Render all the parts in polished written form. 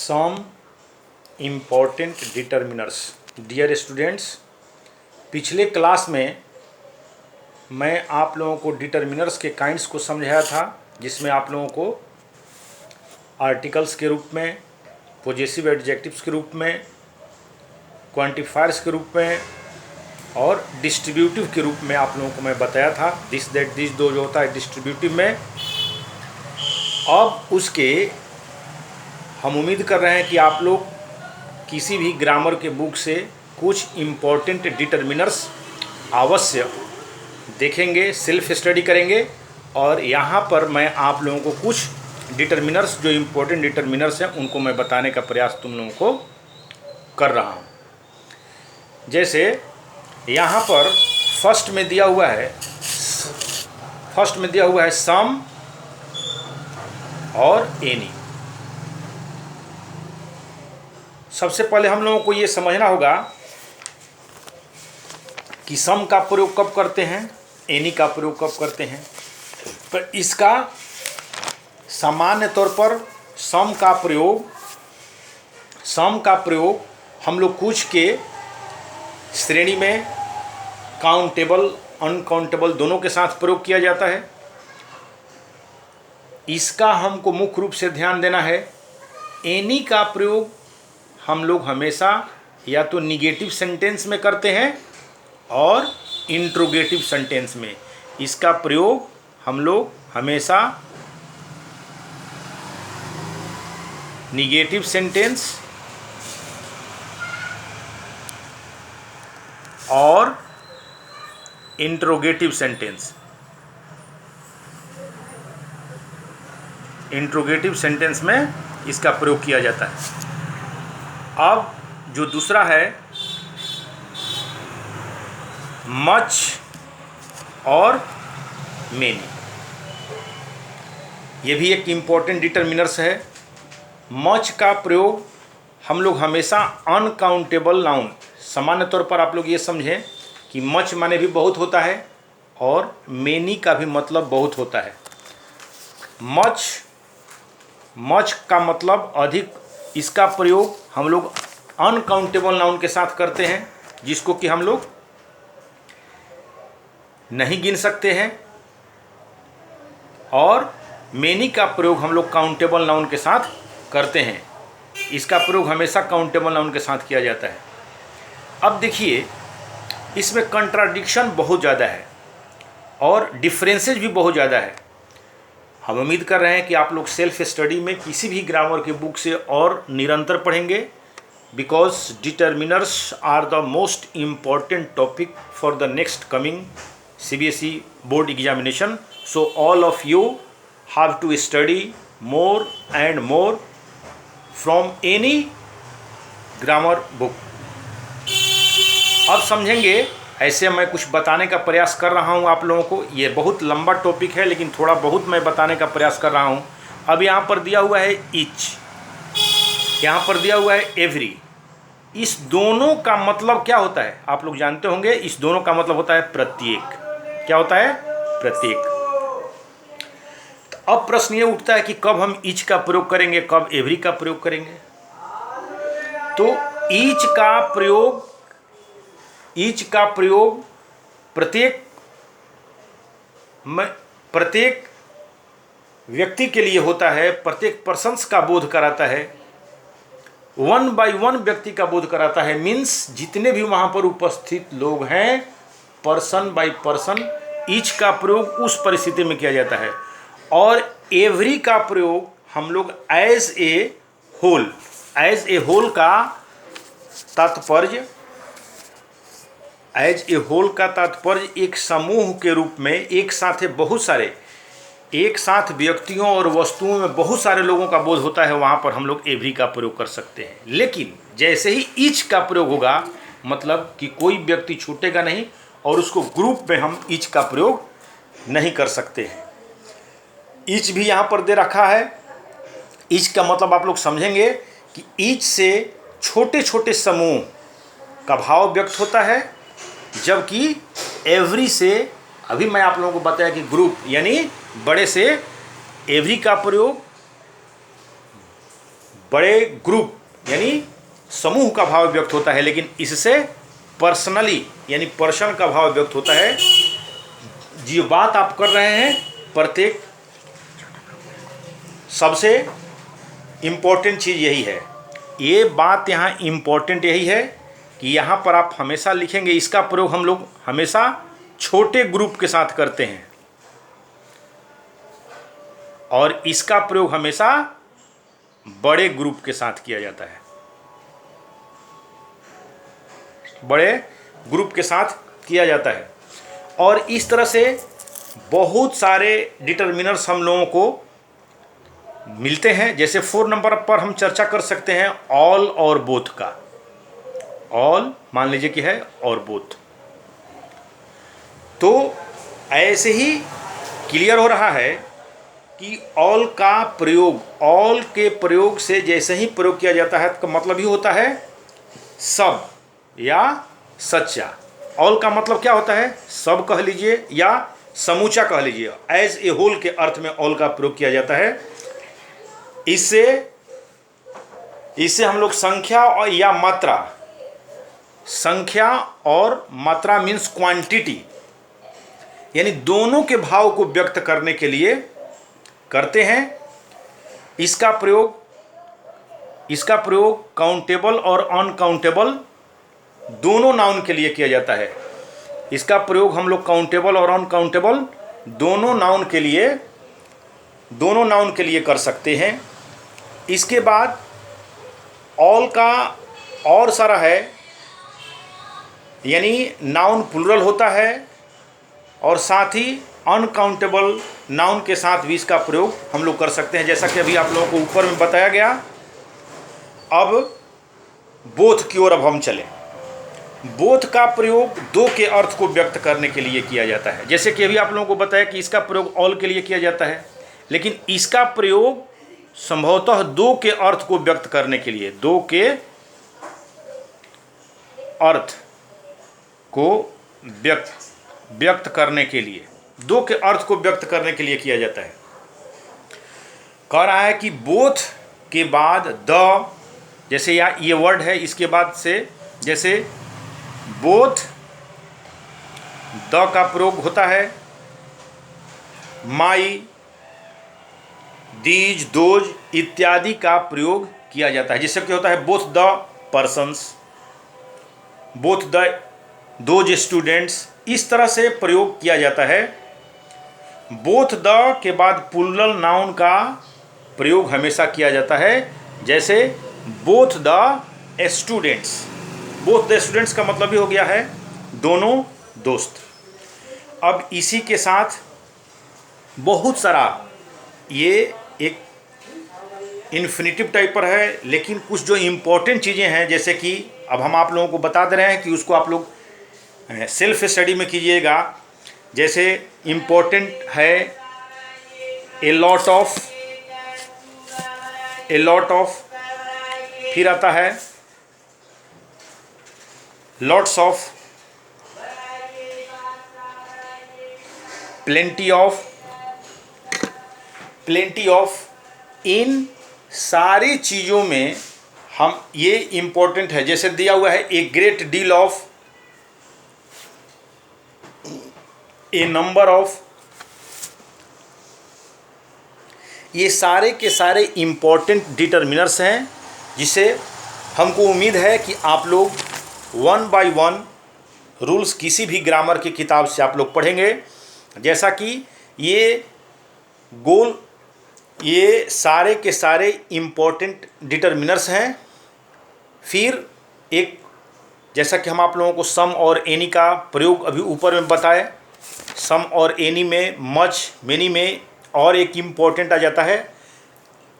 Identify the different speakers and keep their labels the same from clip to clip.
Speaker 1: some important determiners। Dear students, पिछले class में मैं आप लोगों को डिटर्मिनर्स के काइंड्स को समझाया था, जिसमें आप लोगों को आर्टिकल्स के रूप में, पोजेसिव एडजेक्टिव्स के रूप में, क्वांटिफायर्स के रूप में और डिस्ट्रीब्यूटिव के रूप में आप लोगों को मैं बताया था। दिस दैट दिस दो जो होता है डिस्ट्रीब्यूटिव में। अब उसके हम उम्मीद कर रहे हैं कि आप लोग किसी भी ग्रामर के बुक से कुछ इम्पोर्टेंट डिटर्मिनर्स अवश्य देखेंगे, सेल्फ स्टडी करेंगे। और यहाँ पर मैं आप लोगों को कुछ डिटर्मिनर्स, जो इम्पोर्टेंट डिटर्मिनर्स हैं, उनको मैं बताने का प्रयास तुम लोगों को कर रहा हूँ। जैसे यहाँ पर फर्स्ट में दिया हुआ है सम और एनी। सबसे पहले हम लोगों को ये समझना होगा कि सम का प्रयोग कब करते हैं, एनी का प्रयोग कब करते हैं। पर इसका सामान्य तौर पर सम का प्रयोग हम लोग कुछ के श्रेणी में काउंटेबल, अनकाउंटेबल दोनों के साथ प्रयोग किया जाता है। इसका हमको मुख्य रूप से ध्यान देना है। एनी का प्रयोग हम लोग हमेशा या तो निगेटिव सेंटेंस में करते हैं और इंट्रोगेटिव सेंटेंस में। इसका प्रयोग हम लोग हमेशा निगेटिव सेंटेंस और इंट्रोगेटिव सेंटेंस में इसका प्रयोग किया जाता है। अब जो दूसरा है मच और मेनी, ये भी एक इम्पोर्टेंट डिटर्मिनर्स है। मच का प्रयोग हम लोग हमेशा अनकाउंटेबल नाउन, सामान्य तौर पर आप लोग ये समझें कि मच माने भी बहुत होता है और मेनी का भी मतलब बहुत होता है। मच का मतलब अधिक। इसका प्रयोग हम लोग अनकाउंटेबल नाउन के साथ करते हैं, जिसको कि हम लोग नहीं गिन सकते हैं। और मेनी का प्रयोग हम लोग काउंटेबल नाउन के साथ करते हैं। इसका प्रयोग हमेशा काउंटेबल नाउन के साथ किया जाता है। अब देखिए, इसमें कंट्राडिक्शन बहुत ज़्यादा है और डिफरेंसेस भी बहुत ज़्यादा है। हम उम्मीद कर रहे हैं कि आप लोग सेल्फ स्टडी में किसी भी ग्रामर के बुक से और निरंतर पढ़ेंगे, because determiners are the most important topic for the next coming CBSE board examination. So all of you have to study more and more from any grammar book. अब समझेंगे, ऐसे मैं कुछ बताने का प्रयास कर रहा हूं आप लोगों को। ये बहुत लंबा टॉपिक है, लेकिन थोड़ा बहुत मैं बताने का प्रयास कर रहा हूं। अब यहाँ पर दिया हुआ है ईच, यहाँ पर दिया हुआ है एवरी। इस दोनों का मतलब क्या होता है आप लोग जानते होंगे। इस दोनों का मतलब होता है प्रत्येक। क्या होता है? प्रत्येक। तो अब प्रश्न ये उठता है कि कब हम ईच का प्रयोग करेंगे, कब एवरी का प्रयोग करेंगे। तो ईच का प्रयोग प्रत्येक व्यक्ति के लिए होता है, प्रत्येक पर्सन्स का बोध कराता है, वन बाय वन व्यक्ति का बोध कराता है। मीन्स जितने भी वहाँ पर उपस्थित लोग हैं, पर्सन बाय पर्सन ईच का प्रयोग उस परिस्थिति में किया जाता है। और एवरी का प्रयोग हम लोग एज ए होल का तात्पर्य एक समूह के रूप में, एक साथ व्यक्तियों और वस्तुओं में बहुत सारे लोगों का बोध होता है, वहाँ पर हम लोग एवरी का प्रयोग कर सकते हैं। लेकिन जैसे ही ईच का प्रयोग होगा, मतलब कि कोई व्यक्ति छूटेगा नहीं और उसको ग्रुप में हम ईच का प्रयोग नहीं कर सकते हैं। ईच भी यहाँ पर दे रखा है। ईच का मतलब आप लोग समझेंगे कि ईच से छोटे छोटे समूह का भाव व्यक्त होता है, जबकि एवरी से, अभी मैं आप लोगों को बताया कि ग्रुप यानी बड़े से, एवरी का प्रयोग बड़े ग्रुप यानी समूह का भाव व्यक्त होता है, लेकिन इससे पर्सनली यानी पर्सन का भाव व्यक्त होता है। जो बात आप कर रहे हैं प्रत्येक, सबसे इम्पोर्टेंट चीज़ यही है, ये बात यहाँ इम्पोर्टेंट यही है कि यहाँ पर आप हमेशा लिखेंगे, इसका प्रयोग हम लोग हमेशा छोटे ग्रुप के साथ करते हैं और इसका प्रयोग हमेशा बड़े ग्रुप के साथ किया जाता है, बड़े ग्रुप के साथ किया जाता है। और इस तरह से बहुत सारे डिटर्मिनर्स हम लोगों को मिलते हैं। जैसे 4 नंबर पर हम चर्चा कर सकते हैं ऑल और बोथ का। ऑल मान लीजिए कि है और बोथ, तो ऐसे ही क्लियर हो रहा है कि ऑल का प्रयोग, ऑल के प्रयोग से जैसे ही प्रयोग किया जाता है तो मतलब ही होता है सब या सच्चा। ऑल का मतलब क्या होता है? सब कह लीजिए या समूचा कह लीजिए, एज ए होल के अर्थ में ऑल का प्रयोग किया जाता है। इससे हम लोग संख्या और या मात्रा, संख्या और मात्रा मीन्स क्वांटिटी, यानी दोनों के भाव को व्यक्त करने के लिए करते हैं। इसका प्रयोग काउंटेबल और अनकाउंटेबल दोनों नाउन के लिए किया जाता है। इसका प्रयोग हम लोग काउंटेबल और अनकाउंटेबल दोनों नाउन के लिए कर सकते हैं। इसके बाद ऑल का और सारा है, यानी नाउन प्लूरल होता है और साथ ही अनकाउंटेबल नाउन के साथ भी इसका प्रयोग हम लोग कर सकते हैं, जैसा कि अभी आप लोगों को ऊपर में बताया गया। अब बोथ की ओर अब हम चलें। बोथ का प्रयोग दो के अर्थ को व्यक्त करने के लिए किया जाता है, जैसे कि अभी आप लोगों को बताया कि इसका प्रयोग ऑल के लिए किया जाता है, लेकिन इसका प्रयोग संभवतः दो के अर्थ को व्यक्त करने के लिए, दो के अर्थ को व्यक्त करने के लिए, दो के अर्थ को व्यक्त करने के लिए किया जाता है। कह रहा है कि बोथ के बाद द, जैसे ये वर्ड है, इसके बाद से जैसे बोथ द का प्रयोग होता है, माई, दीज, दोज इत्यादि का प्रयोग किया जाता है। जिससे क्या होता है, both the persons, both the those students, इस तरह से प्रयोग किया जाता है। बोथ द के बाद प्लूरल नाउन का प्रयोग हमेशा किया जाता है, जैसे both the students. Both the students का मतलब ही हो गया है दोनों दोस्त। अब इसी के साथ बहुत सारा, ये एक इन्फिनिटिव टाइप पर है, लेकिन कुछ जो इम्पोर्टेंट चीज़ें हैं, जैसे कि अब हम आप लोगों को बता दे रहे हैं कि उसको आप लोग सेल्फ स्टडी में कीजिएगा। जैसे इम्पोर्टेंट है ए लॉट ऑफ, फिर आता है लॉट्स ऑफ, प्लेंटी ऑफ, इन सारी चीज़ों में हम, ये इम्पोर्टेंट है। जैसे दिया हुआ है a great deal of, A number of, ये सारे के सारे इम्पोर्टेंट डिटर्मिनर्स हैं, जिसे हमको उम्मीद है कि आप लोग 1 बाय 1 रूल्स किसी भी ग्रामर की किताब से आप लोग पढ़ेंगे। जैसा कि ये सारे के सारे इम्पोर्टेंट डिटर्मिनर्स हैं। फिर एक, जैसा कि हम आप लोगों को सम और एनी का प्रयोग अभी ऊपर में बताए, सम और एनी में, मच, मेनी में, और एक इम्पोर्टेंट आ जाता है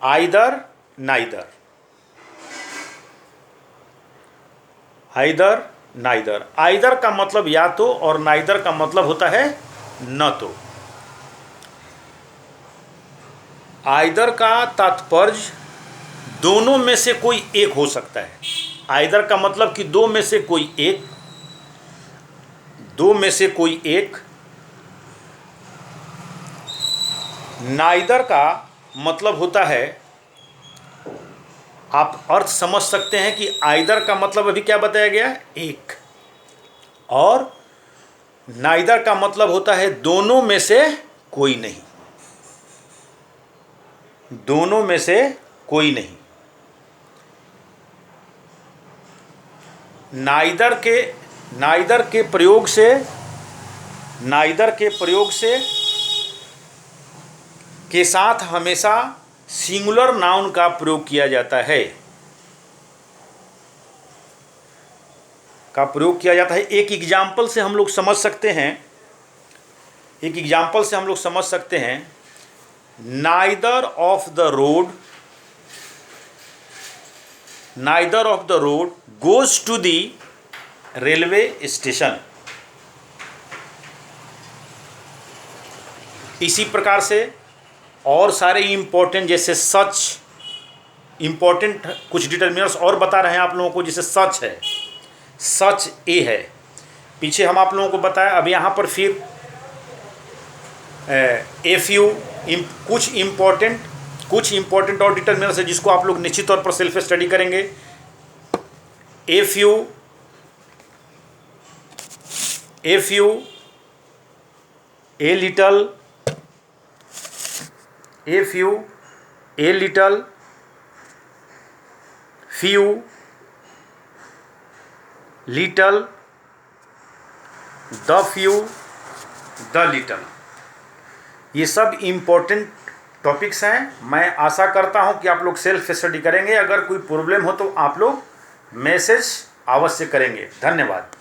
Speaker 1: आइदर नाइदर। आइदर का मतलब या तो, और नाइदर का मतलब होता है न तो। आइदर का तात्पर्य दोनों में से कोई एक हो सकता है। आइदर का मतलब कि दो में से कोई एक। नाइदर का मतलब होता है आप अर्थ समझ सकते हैं कि आइदर का मतलब अभी क्या बताया गया है, एक, और नाइदर का मतलब होता है दोनों में से कोई नहीं, दोनों में से कोई नहीं। नाइदर के प्रयोग से के साथ हमेशा सिंगुलर नाउन का प्रयोग किया जाता है, एक एग्जाम्पल से हम लोग समझ सकते हैं, neither of the road goes to the railway station. इसी प्रकार से और सारे इंपॉर्टेंट, जैसे सच, इंपॉर्टेंट कुछ डिटर्मिनर्स और बता रहे हैं आप लोगों को, जैसे सच है, सच ए है, पीछे हम आप लोगों को बताया। अब यहाँ पर फिर एफ यू, कुछ इम्पोर्टेंट और डिटर्मिनर्स है जिसको आप लोग निश्चित तौर पर सेल्फ स्टडी करेंगे। F you, a little, few, little, the few, the little, ये सब इम्पोर्टेंट टॉपिक्स हैं। मैं आशा करता हूं कि आप लोग सेल्फ स्टडी करेंगे। अगर कोई प्रॉब्लम हो तो आप लोग मैसेज अवश्य करेंगे। धन्यवाद।